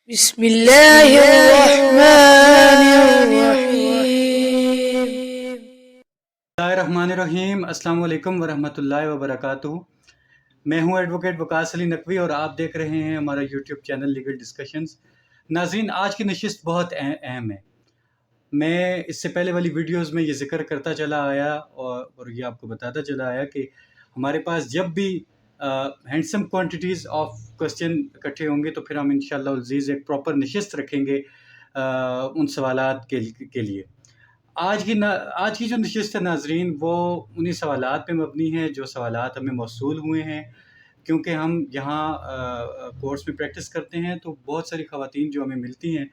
بسم اللہ الرحمن الرحیم۔ بسم اللہ الرحمن الرحیم۔ السلام علیکم ورحمۃ اللہ وبرکاتہ۔ میں ہوں ایڈوکیٹ وقاص علی نقوی اور آپ دیکھ رہے ہیں ہمارا یوٹیوب چینل لیگل ڈسکشنز۔ ناظرین، آج کی نشست بہت اہم ہے۔ میں اس سے پہلے والی ویڈیوز میں یہ ذکر کرتا چلا آیا اور یہ آپ کو بتاتا چلا آیا کہ ہمارے پاس جب بھی ہینڈسم کوانٹیٹیز آف کوسچن اکٹھے ہوں گے تو پھر ہم انشاءاللہ العزیز ایک پراپر نشست رکھیں گے ان سوالات کے لیے۔ آج کی جو نشست ہے ناظرین، وہ انہی سوالات پہ مبنی ہے جو سوالات ہمیں موصول ہوئے ہیں، کیونکہ ہم یہاں کورس میں پریکٹس کرتے ہیں تو بہت ساری خواتین جو ہمیں ملتی ہیں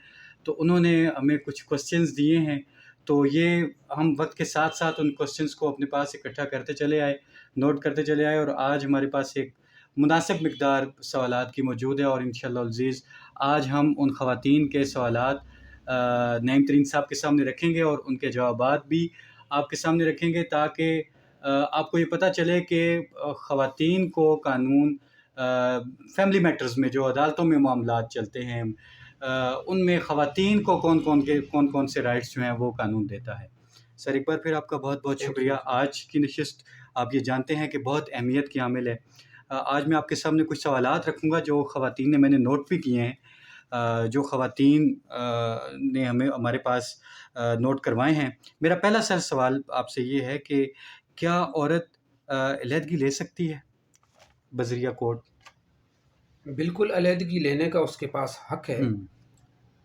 تو انہوں نے ہمیں کچھ کوسچنز دیے ہیں، تو یہ ہم وقت کے ساتھ ساتھ ان کوسچنز کو اپنے پاس اکٹھا کرتے چلے آئے، نوٹ کرتے چلے آئے، اور آج ہمارے پاس ایک مناسب مقدار سوالات کی موجود ہے، اور انشاءاللہ العزیز آج ہم ان خواتین کے سوالات نعیم ترین صاحب کے سامنے رکھیں گے اور ان کے جوابات بھی آپ کے سامنے رکھیں گے، تاکہ آپ کو یہ پتہ چلے کہ خواتین کو قانون فیملی میٹرز میں جو عدالتوں میں معاملات چلتے ہیں ان میں خواتین کو کون کون سے رائٹس جو ہیں وہ قانون دیتا ہے۔ سر، ایک بار پھر آپ کا بہت بہت شکریہ۔ آج کی نشست آپ یہ جانتے ہیں کہ بہت اہمیت کی حامل ہے۔ آج میں آپ کے سامنے کچھ سوالات رکھوں گا جو خواتین نے میں نے نوٹ بھی کیے ہیں، جو خواتین نے ہمارے پاس نوٹ کروائے ہیں۔ میرا پہلا سوال آپ سے یہ ہے کہ کیا عورت علیحدگی لے سکتی ہے بذریعہ کورٹ؟ بالکل علیحدگی لینے کا اس کے پاس حق ہے،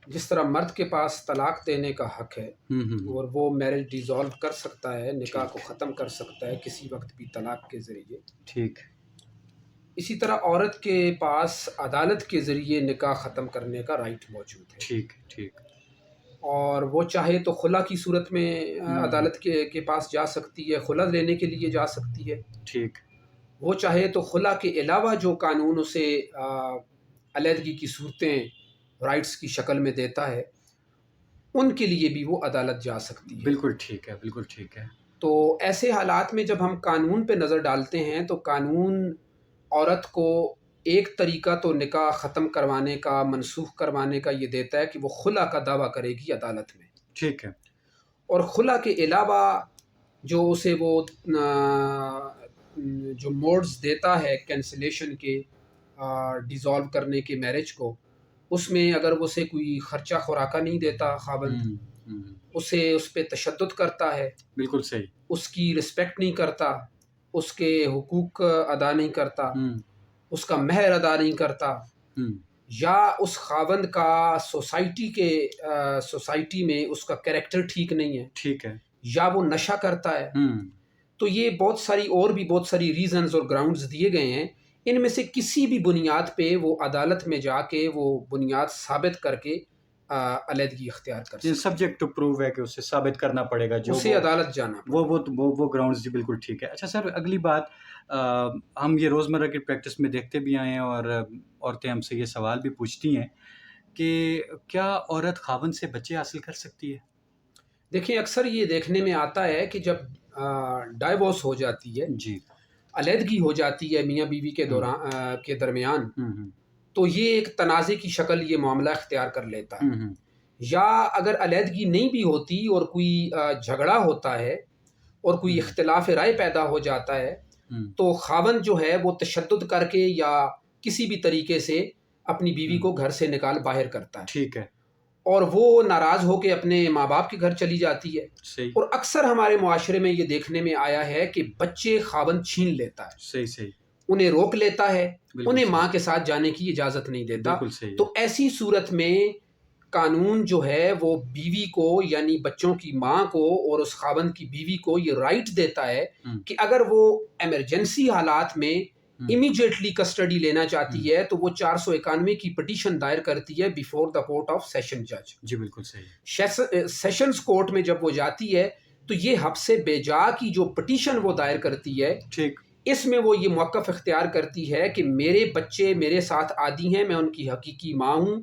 جس طرح مرد کے پاس طلاق دینے کا حق ہے اور وہ میرج ڈیزالو کر سکتا ہے، نکاح کو ختم کر سکتا ہے کسی وقت بھی طلاق کے ذریعے، ٹھیک۔ اسی طرح عورت کے پاس عدالت کے ذریعے نکاح ختم کرنے کا رائٹ موجود ہے، ٹھیک ٹھیک۔ اور وہ چاہے تو خلا کی صورت میں عدالت کے پاس جا سکتی ہے، خلا لینے کے لیے جا سکتی ہے، ٹھیک۔ وہ چاہے تو خلا کے علاوہ جو قانون اسے علیحدگی کی صورتیں رائٹس کی شکل میں دیتا ہے ان کے لیے بھی وہ عدالت جا سکتی ہے۔ بالکل ٹھیک ہے، بالکل ٹھیک ہے۔ تو ایسے حالات میں جب ہم قانون پہ نظر ڈالتے ہیں تو قانون عورت کو ایک طریقہ تو نکاح ختم کروانے کا، منسوخ کروانے کا یہ دیتا ہے کہ وہ خلا کا دعویٰ کرے گی عدالت میں، ٹھیک ہے۔ اور خلا کے علاوہ جو اسے وہ جو موڈز دیتا ہے کینسلیشن کے، ڈیزالو کرنے کے میرج کو، اس میں اگر وہ اسے کوئی خرچہ خوراکہ نہیں دیتا خاوند، اس پہ تشدد کرتا ہے، بالکل صحیح۔ اس کی رسپیکٹ نہیں کرتا، اس کے حقوق ادا نہیں کرتا، اس کا مہر ادا نہیں کرتا، یا اس خاوند کا سوسائٹی میں اس کا کریکٹر ٹھیک نہیں ہے، ٹھیک ہے۔ یا وہ نشہ کرتا ہے، تو یہ بہت ساری اور بھی بہت ساری ریزنز اور گراؤنڈز دیے گئے ہیں، ان میں سے کسی بھی بنیاد پہ وہ عدالت میں جا کے وہ بنیاد ثابت کر کے علیحدگی اختیار کر سکتے ہیں۔ سبجیکٹ ٹو پروو ہے کہ اسے ثابت کرنا پڑے گا، جو اسے عدالت جانا پڑے گا۔ وہ گراؤنڈز، جی بالکل ٹھیک ہے۔ اچھا سر، اگلی بات، ہم یہ روزمرہ کی پریکٹس میں دیکھتے بھی آئے ہیں اور عورتیں ہم سے یہ سوال بھی پوچھتی ہیں کہ کیا عورت خاوند سے بچے حاصل کر سکتی ہے؟ دیکھیں، اکثر یہ دیکھنے میں آتا ہے کہ جب ڈائیورس ہو جاتی ہے، جی، علیحدگی ہو جاتی ہے میاں بیوی کے درمیان، تو یہ ایک تنازع کی شکل یہ معاملہ اختیار کر لیتا ہے، یا اگر علیحدگی نہیں بھی ہوتی اور کوئی جھگڑا ہوتا ہے اور کوئی اختلاف رائے پیدا ہو جاتا ہے تو خاوند جو ہے وہ تشدد کر کے یا کسی بھی طریقے سے اپنی بیوی کو گھر سے نکال باہر کرتا ہے، ٹھیک ہے، اور وہ ناراض ہو کے اپنے ماں باپ کے گھر چلی جاتی ہے۔ صحیح، اور اکثر ہمارے معاشرے میں یہ دیکھنے میں آیا ہے کہ بچے خاوند چھین لیتا ہے، صحیح، انہیں روک لیتا ہے، انہیں صحیح، ماں کے ساتھ جانے کی اجازت نہیں دیتا۔ بالکل صحیح۔ تو ایسی صورت میں قانون جو ہے وہ بیوی کو، یعنی بچوں کی ماں کو اور اس خاوند کی بیوی کو یہ رائٹ دیتا ہے کہ اگر وہ ایمرجنسی حالات میں امیڈیٹلی کسٹڈی لینا چاہتی ہے تو وہ 491 کی پٹیشن دائر کرتی ہے before the court of session جج۔ جی بالکل صحیح۔ سیشنز کورٹ میں جب وہ جاتی ہے تو یہ حبس بیجا کی جو پٹیشن وہ دائر کرتی ہے، ٹھیک، اس میں وہ یہ موقف اختیار کرتی ہے کہ میرے بچے میرے ساتھ عادی ہیں، میں ان کی حقیقی ماں ہوں،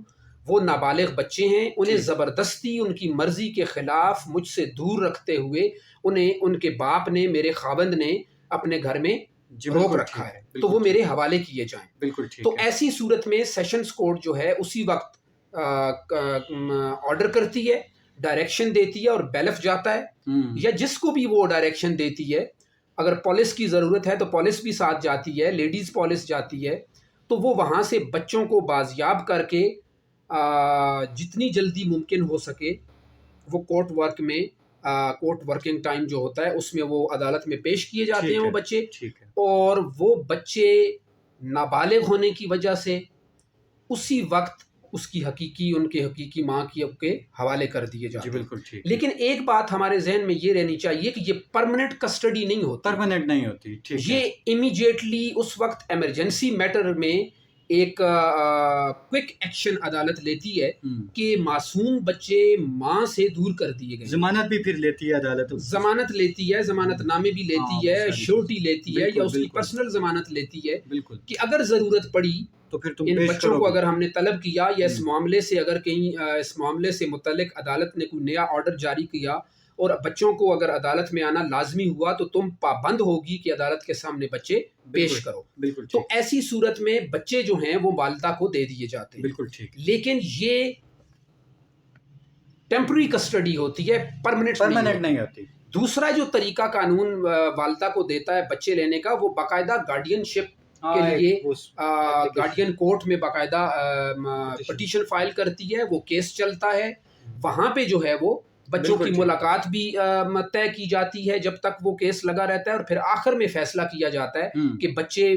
وہ نابالغ بچے ہیں، انہیں زبردستی ان کی مرضی کے خلاف مجھ سے دور رکھتے ہوئے انہیں ان کے باپ نے، میرے خاوند نے اپنے گھر میں روک رکھا ہے، تو وہ میرے حوالے کیے جائیں۔ بالکل ٹھیک تو ہے۔ ایسی صورت میں سیشنز کورٹ جو ہے اسی وقت آرڈر کرتی ہے، ڈائریکشن دیتی ہے اور بیلف جاتا ہے، یا جس کو بھی وہ ڈائریکشن دیتی ہے، اگر پولیس کی ضرورت ہے تو پولیس بھی ساتھ جاتی ہے، لیڈیز پولیس جاتی ہے، تو وہ وہاں سے بچوں کو بازیاب کر کے جتنی جلدی ممکن ہو سکے وہ کورٹ ورک میں کورٹ ورکنگ ٹائم جو ہوتا ہے اس میں وہ عدالت میں پیش کیے جاتے ہیں وہ بچے، اور وہ بچے نابالغ ہونے کی وجہ سے اسی وقت اس کی ان کے حقیقی ماں کے حوالے کر دیے جاتے ہیں۔ بالکل ٹھیک۔ لیکن ایک بات ہمارے ذہن میں یہ رہنی چاہیے کہ یہ پرماننٹ کسٹڈی نہیں ہوتی، پرماننٹ نہیں ہوتی، یہ امیڈیٹلی اس وقت ایمرجنسی میٹر میں ایک کوئک ایکشن عدالت لیتی ہے کہ معصوم بچے ماں سے دور کر دیے گئے۔ ضمانت بھی پھر لیتی ہے عدالت، ضمانت لیتی ہے، ضمانت نامے بھی لیتی ہے، شیورٹی لیتی ہے، یا اس کی پرسنل ضمانت لیتی ہے کہ اگر ضرورت پڑی تو پھر ان بچوں کو اگر ہم نے طلب کیا یا اس معاملے سے اگر کہیں اس معاملے سے متعلق عدالت نے کوئی نیا آرڈر جاری کیا اور بچوں کو اگر عدالت میں آنا لازمی ہوا تو تم پابند ہوگی کہ عدالت کے سامنے بچے پیش کرو۔ تو ایسی صورت میں بچے جو ہیں وہ والدہ کو دے دیے جاتے ہیں۔ بالکل ٹھیک۔ لیکن یہ ٹیمپرری کسٹڈی ہوتی ہے، پرماننٹ نہیں ہوتی۔ دوسرا جو طریقہ قانون والدہ کو دیتا ہے بچے لینے کا، وہ باقاعدہ گارڈین شپ کے لیے گارڈین کورٹ میں باقاعدہ پٹیشن فائل کرتی ہے، وہ کیس چلتا ہے، وہاں پہ جو ہے وہ بچوں کی ملاقات بھی طے کی جاتی ہے جب تک وہ کیس لگا رہتا ہے، اور پھر آخر میں فیصلہ کیا جاتا ہے کہ بچے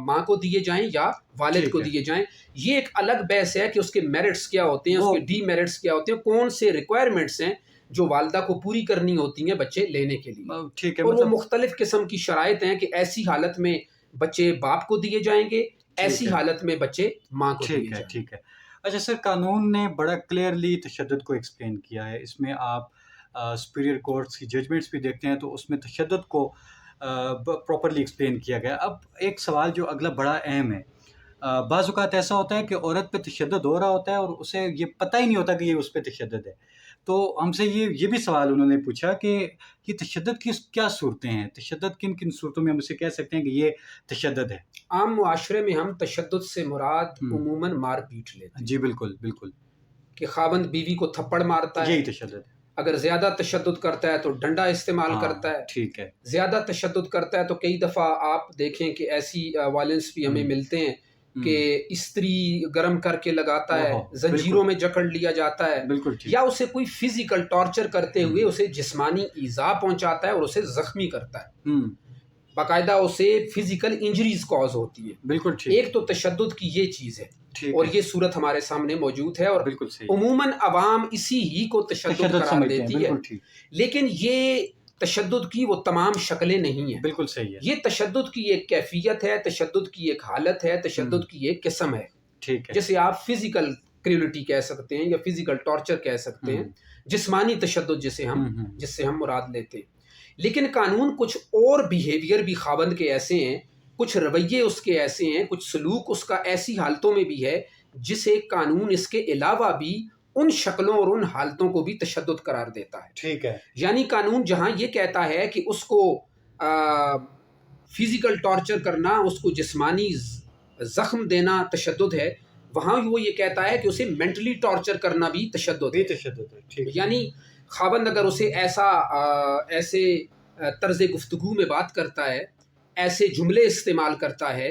ماں کو دیے جائیں یا والد کو دیے جائیں۔ یہ ایک الگ بحث ہے کہ اس کے میرٹس کیا ہوتے ہیں، اس کے ڈی میرٹس کیا ہوتے ہیں، کون سے ریکوائرمنٹس ہیں جو والدہ کو پوری کرنی ہوتی ہیں بچے لینے کے لیے، اور وہ مختلف قسم کی شرائط ہیں کہ ایسی حالت میں بچے باپ کو دیے جائیں گے، ایسی حالت میں بچے ماں کو دیے جائیں گے۔ ٹھیک ہے۔ اچھا سر، قانون نے بڑا کلیئرلی تشدد کو ایکسپلین کیا ہے، اس میں آپ سپیریئر کورٹس کی ججمنٹس بھی دیکھتے ہیں تو اس میں تشدد کو پراپرلی ایکسپلین کیا گیا۔ اب ایک سوال جو اگلا بڑا اہم ہے، بعض اوقات ایسا ہوتا ہے کہ عورت پہ تشدد ہو رہا ہوتا ہے اور اسے یہ پتہ ہی نہیں ہوتا کہ یہ اس پہ تشدد ہے، تو ہم سے یہ بھی سوال انہوں نے پوچھا کہ یہ تشدد کی کیا صورتیں ہیں، تشدد کن کن صورتوں میں ہم اسے کہہ سکتے ہیں کہ یہ تشدد ہے؟ عام معاشرے میں ہم تشدد سے مراد عموماً مار پیٹ لیتے ہیں۔ جی بالکل بالکل، کہ خاوند بیوی کو تھپڑ مارتا ہے، یہی تشدد ہے۔ اگر زیادہ تشدد کرتا ہے تو ڈنڈا استعمال کرتا ہے، ٹھیک ہے، زیادہ تشدد کرتا ہے تو کئی دفعہ آپ دیکھیں کہ ایسی وائلنس بھی ہمیں ملتے ہیں کہ استری گرم کر کے لگاتا ہے، زنجیروں میں جکڑ لیا جاتا ہے، یا اسے کوئی فزیکل ٹارچر کرتے ہوئے اسے جسمانی ایذا پہنچاتا ہے اور اسے زخمی کرتا ہے، باقاعدہ اسے فزیکل انجریز کاز ہوتی ہے۔ بالکل ٹھیک۔ ایک تو تشدد کی یہ چیز ہے اور یہ صورت ہمارے سامنے موجود ہے، اور عموماً عوام اسی ہی کو تشدد قرار دیتی ہے، لیکن یہ تشدد کی وہ تمام شکلیں نہیں ہیں۔ بالکل صحیح ہے۔ یہ تشدد کی ایک کیفیت ہے، تشدد کی ایک حالت ہے، تشدد کی ایک قسم ہے، ٹھیک ہے، جیسے آپ فزیکل کریولٹی کہہ سکتے ہیں یا فزیکل ٹارچر کہہ سکتے ہیں، جسمانی تشدد جس سے ہم مراد لیتے ہیں۔ لیکن قانون کچھ اور بیہیویئر بھی خاوند کے ایسے ہیں، کچھ رویے اس کے ایسے ہیں، کچھ سلوک اس کا ایسی حالتوں میں بھی ہے جسے قانون اس کے علاوہ بھی ان شکلوں اور ان حالتوں کو بھی تشدد قرار دیتا ہے۔ ٹھیک ہے، یعنی قانون جہاں یہ کہتا ہے کہ اس کو فزیکل ٹارچر کرنا، اس کو جسمانی زخم دینا تشدد ہے، وہاں وہ یہ کہتا ہے کہ اسے مینٹلی ٹارچر کرنا بھی تشدد ہے۔ یعنی خاوند اگر اسے ایسے طرز گفتگو میں بات کرتا ہے، ایسے جملے استعمال کرتا ہے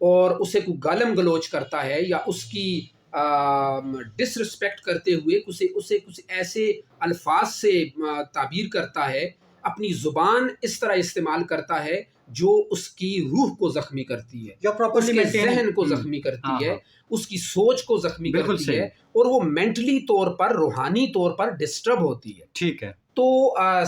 اور اسے کوئی گالم گلوچ کرتا ہے یا اس کی ڈس رسپیکٹ کرتے ہوئے اسے کچھ ایسے الفاظ سے تعبیر کرتا ہے، اپنی زبان اس طرح استعمال کرتا ہے جو اس کی روح کو زخمی کرتی ہے، اس کے ذہن کو زخمی کرتی ہے، اس کی سوچ کو زخمی کرتی ہے، اور وہ مینٹلی طور پر، روحانی طور پر ڈسٹرب ہوتی ہے۔ ٹھیک ہے، تو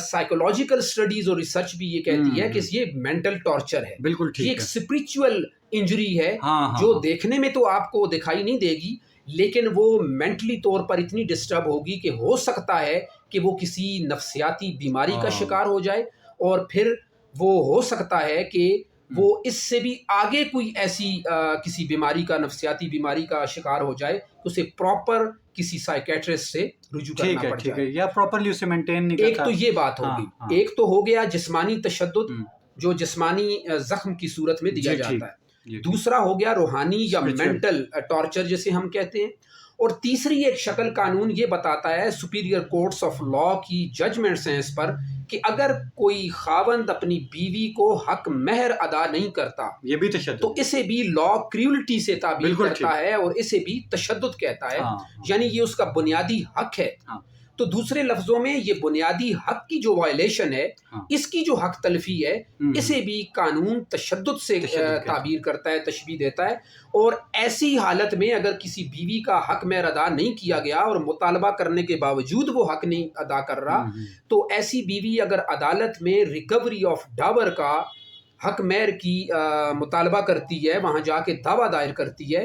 سائیکولوجیکل اسٹڈیز اور ریسرچ بھی یہ کہتی ہے کہ یہ مینٹل ٹارچر ہے، بالکل ٹھیک ہے، یہ ایک اسپرچول انجری ہے جو دیکھنے میں تو آپ کو دکھائی نہیں دے گی، لیکن وہ مینٹلی طور پر اتنی ڈسٹرب ہوگی کہ ہو سکتا ہے کہ وہ کسی نفسیاتی بیماری کا شکار ہو جائے، اور پھر وہ ہو سکتا ہے کہ وہ اس سے بھی آگے کوئی ایسی کسی بیماری کا، نفسیاتی بیماری کا شکار ہو جائے تو اسے پراپر کسی سائیکیٹرسٹ سے رجوع کرنا پڑ جائے، یا پراپرلی اسے مینٹین نہیں کرتا۔ ایک تو یہ بات ہوگی، ایک تو ہو گیا جسمانی تشدد جو جسمانی زخم کی صورت میں دیا جاتا ہے، دوسرا ہو گیا روحانی یا مینٹل ٹارچر جسے ہم کہتے ہیں، اور تیسری ایک شکل قانون یہ بتاتا ہے، سپیریئر کورٹس آف لا کی ججمنٹس ہیں اس پر، کہ اگر کوئی خاوند اپنی بیوی کو حق مہر ادا نہیں کرتا یہ بھی تشدد، تو اسے بھی لا کریولٹی سے تعبیر کرتا ہے اور اسے بھی تشدد کہتا ہے، یعنی یہ اس کا بنیادی حق ہے۔ تو دوسرے لفظوں میں یہ بنیادی حق کی جو وائلیشن ہے، اس کی جو حق تلفی ہے، اسے بھی قانون تشدد سے تعبیر کرتا ہے، تشبیہ دیتا ہے۔ اور ایسی حالت میں اگر کسی بیوی کا حق مہر ادا نہیں کیا گیا اور مطالبہ کرنے کے باوجود وہ حق نہیں ادا کر رہا، تو ایسی بیوی اگر عدالت میں ریکوری آف ڈاور کا حق مہر کی مطالبہ کرتی ہے، وہاں جا کے دعویٰ دائر کرتی ہے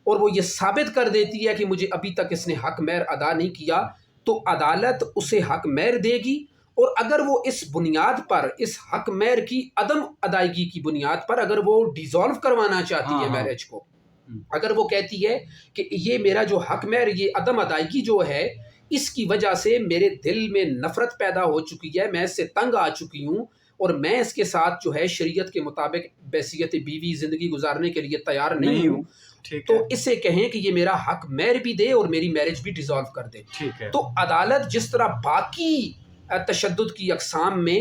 اور وہ یہ ثابت کر دیتی ہے کہ مجھے ابھی تک اس نے حق مہر ادا نہیں کیا، تو عدالت اسے حق مہر دے گی۔ اور اگر وہ اس بنیاد پر، اس حق مہر کی عدم ادائیگی کی بنیاد پر اگر وہ ڈیزالو کروانا چاہتی ہے میرج کو، اگر وہ کہتی ہے کہ یہ میرا جو حق مہر، یہ عدم ادائیگی جو ہے، اس کی وجہ سے میرے دل میں نفرت پیدا ہو چکی ہے، میں اس سے تنگ آ چکی ہوں اور میں اس کے ساتھ جو ہے شریعت کے مطابق بحیثیت بیوی زندگی گزارنے کے لیے تیار نہیں ہوں، تو اسے کہیں کہ یہ میرا حق مہر بھی دے اور میری میرج بھی ڈیزالو کر دے۔ تو عدالت جس طرح باقی تشدد کی اقسام میں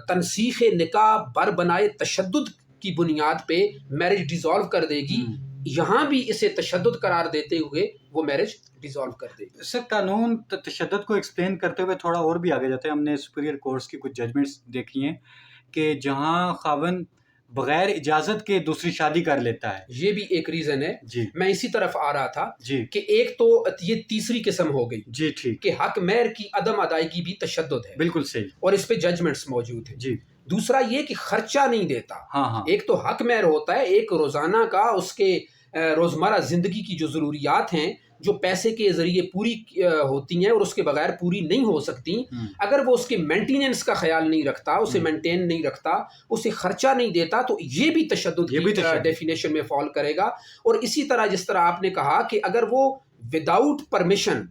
تنسیخ نکاح بر بنائے تشدد کی بنیاد پہ میرج ڈیزالو کر دے گی، یہاں بھی اسے تشدد قرار دیتے ہوئے وہ میرج ڈیزالو کر دے گی۔ سر قانون تشدد کو ایکسپلین کرتے ہوئے تھوڑا اور بھی آگے جاتے ہیں۔ ہم نے سپیریئر کورٹس کی کچھ ججمنٹس دیکھی ہیں کہ جہاں خاوند بغیر اجازت کے دوسری شادی کر لیتا ہے، یہ بھی ایک ریزن ہے۔ جی میں اسی طرف آ رہا تھا جی کہ ایک تو یہ تیسری قسم ہو گئی جی ٹھیک، کہ حق مہر کی عدم ادائیگی بھی تشدد ہے، بالکل صحیح، اور اس پہ ججمنٹس موجود ہیں۔ جی دوسرا یہ کہ خرچہ نہیں دیتا۔ ہاں ایک تو حق مہر ہوتا ہے، ایک روزانہ کا اس کے روزمرہ زندگی کی جو ضروریات ہیں، جو پیسے کے ذریعے پوری ہوتی ہیں اور اس کے بغیر پوری نہیں ہو سکتی، اگر وہ اس کے مینٹیننس کا خیال نہیں رکھتا، اسے مینٹین نہیں رکھتا، اسے خرچہ نہیں دیتا، تو یہ بھی تشدد کی ڈیفینیشن میں فال کرے گا۔ اور اسی طرح جس طرح آپ نے کہا کہ اگر وہ without permission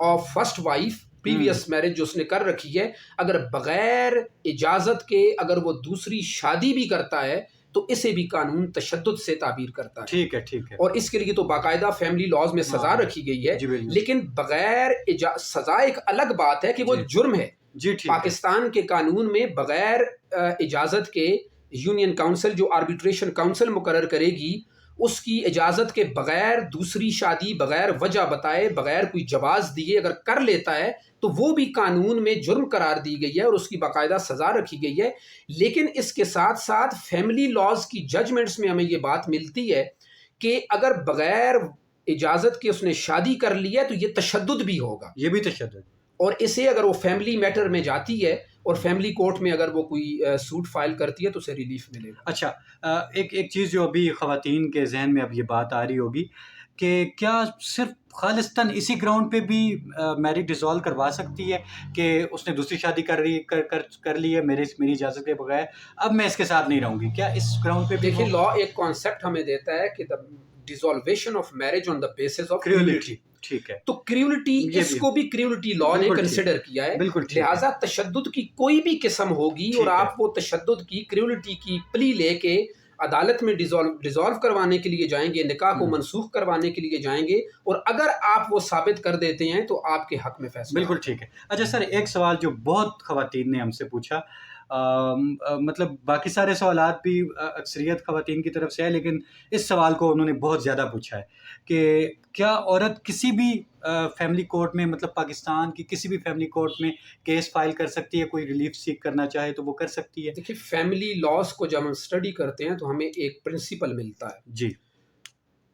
of first wife, previous marriage جو اس نے کر رکھی ہے، اگر بغیر اجازت کے اگر وہ دوسری شادی بھی کرتا ہے، تو اسے بھی قانون تشدد سے تعبیر کرتا ہے۔ ٹھیک ہے ٹھیک ہے، اور اس کے لیے تو باقاعدہ فیملی لاز میں سزا رکھی گئی ہے، لیکن بغیر سزا ایک الگ بات ہے کہ وہ جرم ہے۔ پاکستان کے قانون میں بغیر اجازت کے یونین کاؤنسل جو آربیٹریشن کاؤنسل مقرر کرے گی، اس کی اجازت کے بغیر دوسری شادی بغیر وجہ بتائے، بغیر کوئی جواز دیے اگر کر لیتا ہے، تو وہ بھی قانون میں جرم قرار دی گئی ہے اور اس کی باقاعدہ سزا رکھی گئی ہے۔ لیکن اس کے ساتھ ساتھ فیملی لاز کی ججمنٹس میں ہمیں یہ بات ملتی ہے کہ اگر بغیر اجازت کے اس نے شادی کر لی ہے تو یہ تشدد بھی ہوگا، یہ بھی تشدد، اور اسے اگر وہ فیملی میٹر میں جاتی ہے اور فیملی کورٹ میں اگر وہ کوئی سوٹ فائل کرتی ہے تو اسے ریلیف ملے گا۔ اچھا، ایک چیز جو ابھی خواتین کے ذہن میں اب یہ بات آ رہی ہوگی کہ کیا صرف خالصتاً اسی گراؤنڈ پہ بھی میرج ڈیزالو کروا سکتی ہے کہ اس نے دوسری شادی کر لی ہے میری اجازت کے بغیر، اب میں اس کے ساتھ نہیں رہوں گی، کیا اس گراؤنڈ پہ بھی؟ دیکھیں، لا ایک کانسیپٹ ہمیں دیتا ہے کہ dissolution of marriage on the basis of cruelty, ٹھیک ہے، تو کریولٹی، اس کو بھی کریولٹی لا نے کنسیڈر کیا ہے، لہٰذا تشدد کی کوئی بھی قسم ہوگی اور آپ وہ تشدد کی کریولٹی کی پلی لے کے عدالت میں ڈیزالو کروانے کے لیے جائیں گے، نکاح کو منسوخ کروانے کے لیے جائیں گے، اور اگر آپ وہ ثابت کر دیتے ہیں تو آپ کے حق میں فیصلہ۔ بالکل ٹھیک ہے۔ اچھا سر، ایک سوال جو بہت خواتین نے ہم سے پوچھا، مطلب باقی سارے سوالات بھی اکثریت خواتین کی طرف سے ہے، لیکن اس سوال کو انہوں نے بہت زیادہ پوچھا ہے کہ کیا عورت کسی بھی فیملی کورٹ میں، مطلب پاکستان کی کسی بھی فیملی کورٹ میں کیس فائل کر سکتی ہے؟ کوئی ریلیف سیک کرنا چاہے تو وہ کر سکتی ہے؟ دیکھیے، فیملی لاز کو جب ہم اسٹڈی کرتے ہیں تو ہمیں ایک پرنسپل ملتا ہے، جی،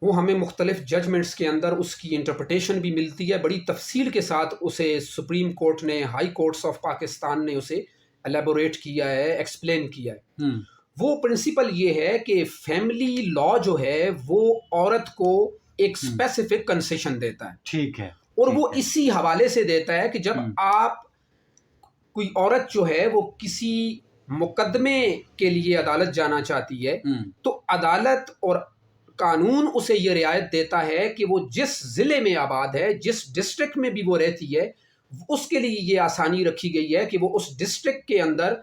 وہ ہمیں مختلف ججمنٹس کے اندر اس کی انٹرپریٹیشن بھی ملتی ہے، بڑی تفصیل کے ساتھ اسے سپریم کورٹ نے، ہائی کورٹس آف پاکستان نے اسے الیبوریٹ کیا ہے، ایکسپلین کیا ہے۔ وہ پرنسپل یہ ہے کہ فیملی لا جو ہے وہ عورت کو ایک اسپیسیفک کنسیشن دیتا ہے، ٹھیک ہے، اور وہ اسی حوالے سے دیتا ہے کہ جب آپ کوئی عورت جو ہے وہ کسی مقدمے کے لیے عدالت جانا چاہتی ہے تو عدالت اور قانون اسے یہ رعایت دیتا ہے کہ وہ جس ضلع میں آباد ہے، جس ڈسٹرکٹ میں بھی وہ رہتی ہے، اس کے لیے یہ آسانی رکھی گئی ہے کہ وہ اس ڈسٹرکٹ کے اندر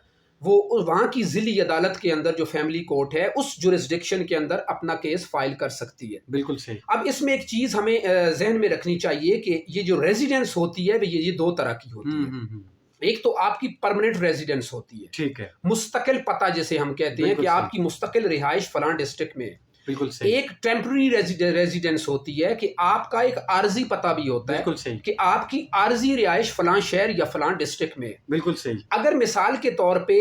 وہ وہاں کی ضلعی عدالت کے اندر جو فیملی کورٹ ہے اس جورسڈکشن کے اندر اپنا کیس فائل کر سکتی ہے. بالکل صحیح. اب اس میں ایک چیز ہمیں ذہن میں رکھنی چاہیے کہ یہ جو ریزیڈنس ہوتی ہے یہ دو طرح کی ہوتی ہے. ایک تو آپ کی پرماننٹ ریزیڈنس ہوتی ہے, ٹھیک ہے, مستقل پتہ جسے ہم کہتے ہیں کہ آپ کی مستقل رہائش فلاں ڈسٹرکٹ میں. بالکل صحیح. ایک ٹیمپرری ریزیڈنس ہوتی ہے کہ آپ کا ایک عارضی پتہ بھی ہوتا ہے, بالکل صحیح, کہ آپ کی عارضی رہائش فلاں شہر یا فلاں ڈسٹرکٹ میں. بالکل صحیح. اگر مثال کے طور پہ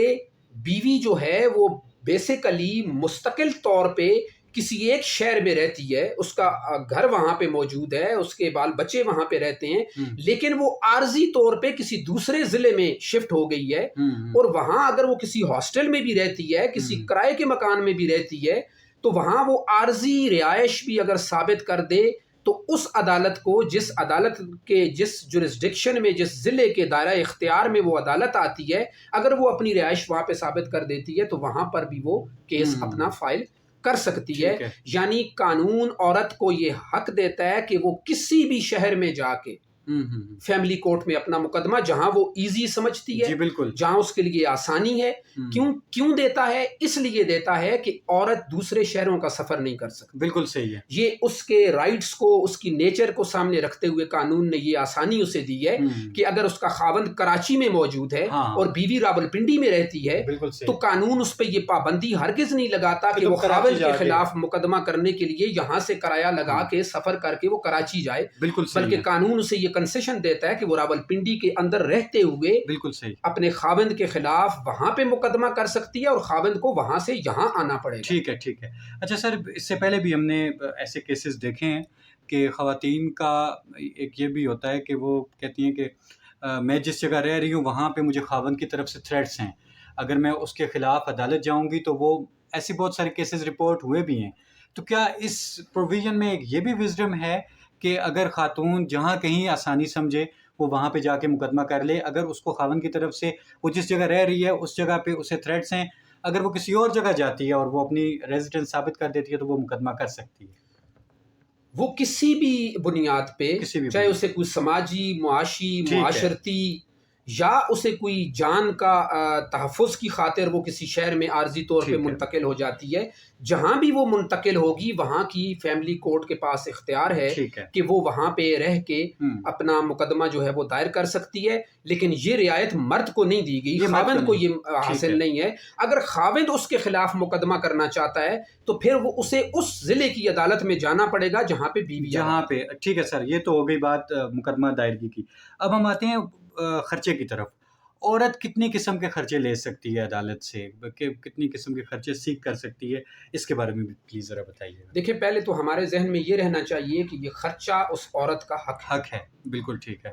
بیوی جو ہے وہ بیسیکلی مستقل طور پہ کسی ایک شہر میں رہتی ہے, اس کا گھر وہاں پہ موجود ہے, اس کے بال بچے وہاں پہ رہتے ہیں, لیکن وہ عارضی طور پہ کسی دوسرے ضلع میں شفٹ ہو گئی ہے, اور وہاں اگر وہ کسی ہاسٹل میں بھی رہتی ہے, کسی کرائے کے مکان میں بھی رہتی ہے, تو وہاں وہ عارضی رہائش بھی اگر ثابت کر دے تو اس عدالت کو, جس عدالت کے جس جورسڈکشن میں, جس ضلع کے دائرہ اختیار میں وہ عدالت آتی ہے, اگر وہ اپنی رہائش وہاں پہ ثابت کر دیتی ہے تو وہاں پر بھی وہ کیس اپنا فائل کر سکتی ہے. یعنی قانون عورت کو یہ حق دیتا ہے کہ وہ کسی بھی شہر میں جا کے فیملی کورٹ میں اپنا مقدمہ, جہاں وہ ایزی سمجھتی ہے, جی بالکل, جہاں اس کے لیے آسانی ہے. کیوں دیتا ہے؟ اس لیے دیتا ہے کہ عورت دوسرے شہروں کا سفر نہیں کر سکتی. بالکل صحیح ہے. یہ اس کے رائٹس کو, اس کی نیچر کو سامنے رکھتے ہوئے قانون نے یہ آسانی اسے دی ہے کہ اگر اس کا خاوند کراچی میں موجود ہے اور بیوی راولپنڈی میں رہتی ہے, تو قانون اس پہ یہ پابندی ہرگز نہیں لگاتا کہ وہ خاوند کے خلاف مقدمہ کرنے کے لیے یہاں سے کرایہ لگا کے سفر کر کے وہ کراچی جائے, بلکہ قانون اسے یہ کنسیشن دیتا ہے کہ وہ راولپنڈی کے اندر رہتے ہوئے بالکل صحیح اپنے خاوند کے خلاف وہاں پہ مقدمہ کر سکتی ہے, اور خاوند کو وہاں سے یہاں آنا پڑے گا. ٹھیک ہے, ٹھیک ہے. اچھا سر, اس سے پہلے بھی ہم نے ایسے کیسز دیکھے ہیں کہ خواتین کا ایک یہ بھی ہوتا ہے کہ وہ کہتی ہیں کہ میں جس جگہ رہ رہی ہوں وہاں پہ مجھے خاوند کی طرف سے تھریٹس ہیں, اگر میں اس کے خلاف عدالت جاؤں گی تو وہ, ایسے بہت سارے کیسز رپورٹ ہوئے بھی ہیں. تو کیا اس پروویژن میں یہ بھی وزڈم ہے کہ اگر خاتون جہاں کہیں آسانی سمجھے وہ وہاں پہ جا کے مقدمہ کر لے, اگر اس کو خاوند کی طرف سے وہ جس جگہ رہ رہی ہے اس جگہ پہ اسے تھریٹس ہیں, اگر وہ کسی اور جگہ جاتی ہے اور وہ اپنی ریزیڈنس ثابت کر دیتی ہے تو وہ مقدمہ کر سکتی ہے؟ وہ کسی بھی بنیاد پہ, چاہے اسے کوئی سماجی, معاشی, معاشرتی, یا اسے کوئی جان کا تحفظ کی خاطر وہ کسی شہر میں عارضی طور پہ منتقل ہو جاتی ہے, جہاں بھی وہ منتقل ہوگی وہاں کی فیملی کورٹ کے پاس اختیار ہے کہ وہ وہاں پہ رہ کے اپنا مقدمہ جو ہے وہ دائر کر سکتی ہے. لیکن یہ رعایت مرد کو نہیں دی گئی, خاوند کو یہ حاصل نہیں ہے. اگر خاوند اس کے خلاف مقدمہ کرنا چاہتا ہے تو پھر وہ اسے اس ضلع کی عدالت میں جانا پڑے گا جہاں پہ بیوی, جہاں پہ. ٹھیک ہے سر, یہ تو ہو گئی بات مقدمہ دائرگی کی. اب ہم آتے ہیں خرچے کی طرف. عورت کتنی قسم کے خرچے لے سکتی ہے عدالت سے, کتنی قسم کے خرچے سیکھ کر سکتی ہے, اس کے بارے میں بھی پلیز ذرا بتائیے. دیکھیں, پہلے تو ہمارے ذہن میں یہ رہنا چاہیے کہ یہ خرچہ اس عورت کا حق ہے. بالکل ٹھیک ہے.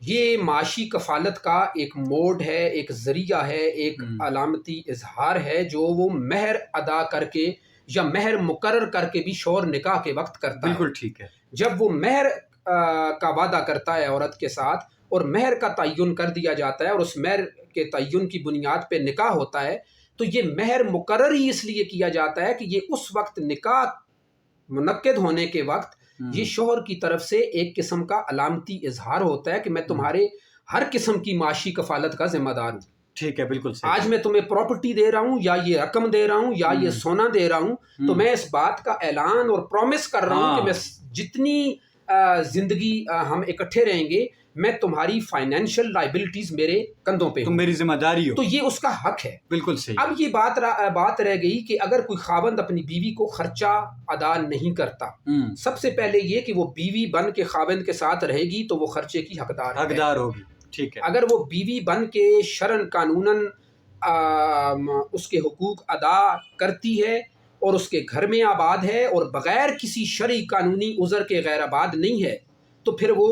یہ معاشی کفالت کا ایک موڈ ہے, ایک ذریعہ ہے, ایک علامتی اظہار ہے جو وہ مہر ادا کر کے یا مہر مقرر کر کے بھی شور نکاح کے وقت کرتا ہے. بالکل ٹھیک ہے. جب وہ مہر کا وعدہ کرتا ہے عورت کے ساتھ اور مہر کا تعین کر دیا جاتا ہے اور اس مہر کے تعین کی بنیاد پہ نکاح ہوتا ہے, تو یہ مہر مقرر ہی اس لیے کیا جاتا ہے کہ یہ اس وقت نکاح منعقد ہونے کے وقت یہ شوہر کی طرف سے ایک قسم کا علامتی اظہار ہوتا ہے کہ میں تمہارے ہر قسم کی معاشی کفالت کا ذمہ دار ہوں. ٹھیک ہے, بالکل صحیح. آج میں تمہیں پراپرٹی دے رہا ہوں, یا یہ رقم دے رہا ہوں, یا یہ سونا دے رہا ہوں, تو میں اس بات کا اعلان اور پرومس کر رہا ہوں کہ میں جتنی زندگی ہم اکٹھے رہیں گے میں تمہاری فائنینشیل لائبلٹیز میرے کندھوں پہ, تم میری ذمہ داری ہو. تو یہ اس کا حق ہے. بالکل صحیح. اب یہ بات رہ گئی کہ اگر کوئی خاوند اپنی بیوی کو خرچہ ادا نہیں کرتا, سب سے پہلے یہ کہ وہ بیوی بن کے خاوند کے ساتھ رہے گی تو وہ خرچے کی حقدار ہوگی. ٹھیک ہے. اگر وہ بیوی بن کے شرعن قانوناً اس کے حقوق ادا کرتی ہے اور اس کے گھر میں آباد ہے اور بغیر کسی شرعی قانونی عذر کے غیر آباد نہیں ہے, تو پھر وہ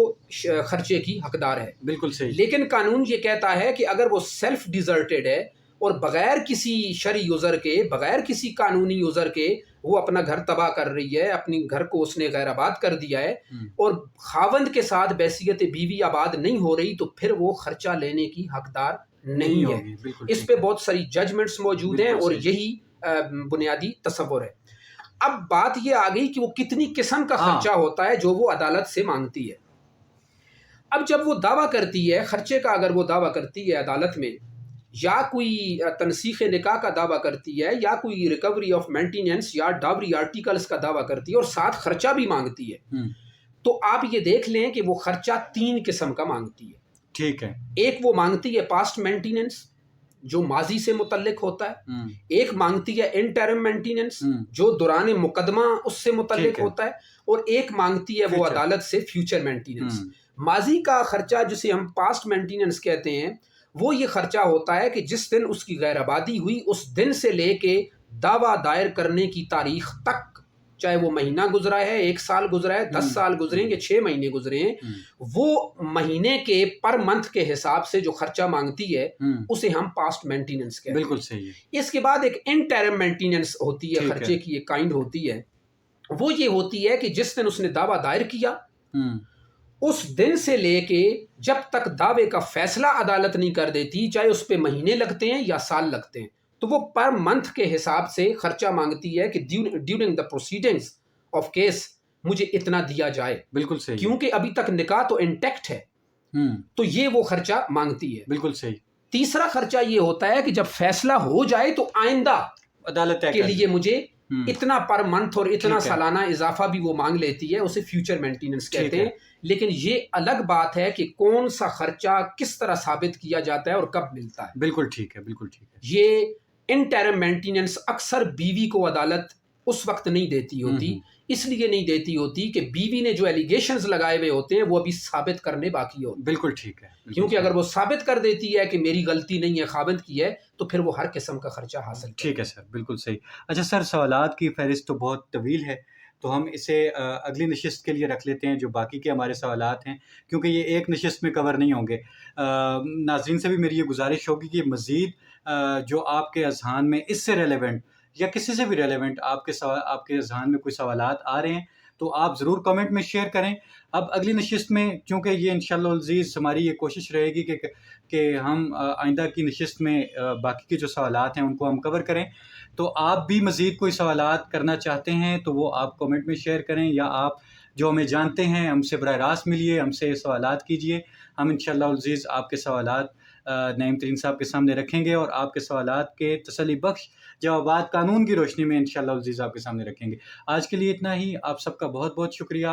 خرچے کی حقدار ہے. بالکل صحیح. لیکن قانون یہ کہتا ہے کہ اگر وہ سیلف ڈیزرٹیڈ ہے اور بغیر کسی شرعی عذر کے, بغیر کسی قانونی عذر کے وہ اپنا گھر تباہ کر رہی ہے, اپنی گھر کو اس نے غیر آباد کر دیا ہے اور خاوند کے ساتھ بحیثیت بیوی آباد نہیں ہو رہی, تو پھر وہ خرچہ لینے کی حقدار نہیں ہے. اس پہ بہت ساری ججمنٹس موجود ہیں اور یہی بنیادی تصور ہے. اب بات یہ آ گئی کہ وہ کتنی قسم کا خرچہ ہوتا ہے جو وہ عدالت سے مانگتی ہے. اب جب وہ دعویٰ کرتی ہے خرچے کا, اگر وہ دعویٰ کرتی ہے عدالت میں یا کوئی تنسیخ نکاح کا دعویٰ کرتی ہے یا کوئی ریکوری آف مینٹیننس یا ڈاوری آرٹیکلز کا دعویٰ کرتی ہے اور ساتھ خرچہ بھی مانگتی ہے، تو آپ یہ دیکھ لیں کہ وہ خرچہ 3 قسم کا مانگتی ہے. ٹھیک ہے. ایک وہ مانگتی ہے پاسٹ مینٹیننس جو ماضی سے متعلق ہوتا ہے، ایک مانگتی ہے انٹرم مینٹیننس جو دوران مقدمہ اس سے متعلق ہوتا ہے، اور ایک مانگتی ہے وہ عدالت سے فیوچر مینٹیننس. ماضی کا خرچہ جسے ہم پاسٹ مینٹیننس کہتے ہیں وہ یہ خرچہ ہوتا ہے کہ جس دن اس کی غیر آبادی ہوئی اس دن سے لے کے دعویٰ دائر کرنے کی تاریخ تک، چاہے وہ مہینہ گزرا ہے، 1 سال گزرا ہے، 10 سال گزرے ہیں، 6 مہینے گزرے ہیں، وہ مہینے کے پر منتھ کے حساب سے جو خرچہ مانگتی ہے اسے ہم پاسٹ مینٹیننس کہتے ہیں. بالکل صحیح ہے. اس کے بعد ایک انٹرم مینٹیننس ہوتی ہے، خرچے کی ایک کائنڈ ہوتی ہے. وہ یہ ہوتی ہے کہ جس دن اس نے دعویٰ دائر کیا اس دن سے لے کے جب تک دعوے کا فیصلہ عدالت نہیں کر دیتی، چاہے اس پہ مہینے لگتے ہیں یا سال لگتے ہیں، تو وہ پر منتھ کے حساب سے خرچہ مانگتی ہے کہ during the proceedings of case مجھے اتنا دیا جائے. بالکل صحیح. کیونکہ ابھی تک نکاح تو انٹیکٹ ہے، تو یہ وہ خرچہ مانگتی ہے. بالکل صحیح. تیسرا خرچہ یہ ہوتا ہے کہ جب فیصلہ ہو جائے تو آئندہ عدالت کے لیے مجھے اتنا پر منتھ اور اتنا سالانہ اضافہ بھی وہ مانگ لیتی ہے، اسے فیوچر مینٹیننس کہتے ہیں. لیکن یہ الگ بات ہے کہ کون سا خرچہ کس طرح ثابت کیا جاتا ہے اور کب ملتا ہے. بالکل ٹھیک ہے. بالکل ٹھیک ہے. یہ انٹرم مینٹیننس اکثر بیوی کو عدالت اس وقت نہیں دیتی ہوتی، اس لیے نہیں دیتی ہوتی کہ بیوی نے جو ایلیگیشنز لگائے ہوئے ہوتے ہیں وہ ابھی ثابت کرنے باقی ہوتے ہیں. بالکل ٹھیک ہے. کیونکہ اگر وہ ثابت کر دیتی ہے کہ میری غلطی نہیں ہے، خاوند کی ہے، تو پھر وہ ہر قسم کا خرچہ حاصل کرے. ٹھیک ہے سر. بالکل صحیح. اچھا سر، سوالات کی فہرست تو بہت طویل ہے، تو ہم اسے اگلی نشست کے لیے رکھ لیتے ہیں جو باقی کے ہمارے سوالات ہیں، کیونکہ یہ ایک نشست میں کور نہیں ہوں گے. ناظرین سے بھی میری یہ گزارش ہوگی کہ مزید جو آپ کے اذہان میں اس سے ریلیونٹ یا کسی سے بھی ریلیونٹ آپ کے اذہان میں کوئی سوالات آ رہے ہیں تو آپ ضرور کامنٹ میں شیئر کریں. اب اگلی نشست میں چونکہ یہ انشاءاللہ العزیز ہماری یہ کوشش رہے گی کہ ہم آئندہ کی نشست میں باقی کے جو سوالات ہیں ان کو ہم کور کریں. تو آپ بھی مزید کوئی سوالات کرنا چاہتے ہیں تو وہ آپ کامنٹ میں شیئر کریں، یا آپ جو ہمیں جانتے ہیں ہم سے براہ راست ملیے، ہم سے سوالات کیجئے. ہم انشاءاللہ العزیز آپ کے سوالات نعیم ترین صاحب کے سامنے رکھیں گے اور آپ کے سوالات کے تسلی بخش جوابات قانون کی روشنی میں انشاءاللہ العزیز آپ کے سامنے رکھیں گے. آج کے لیے اتنا ہی. آپ سب کا بہت بہت شکریہ.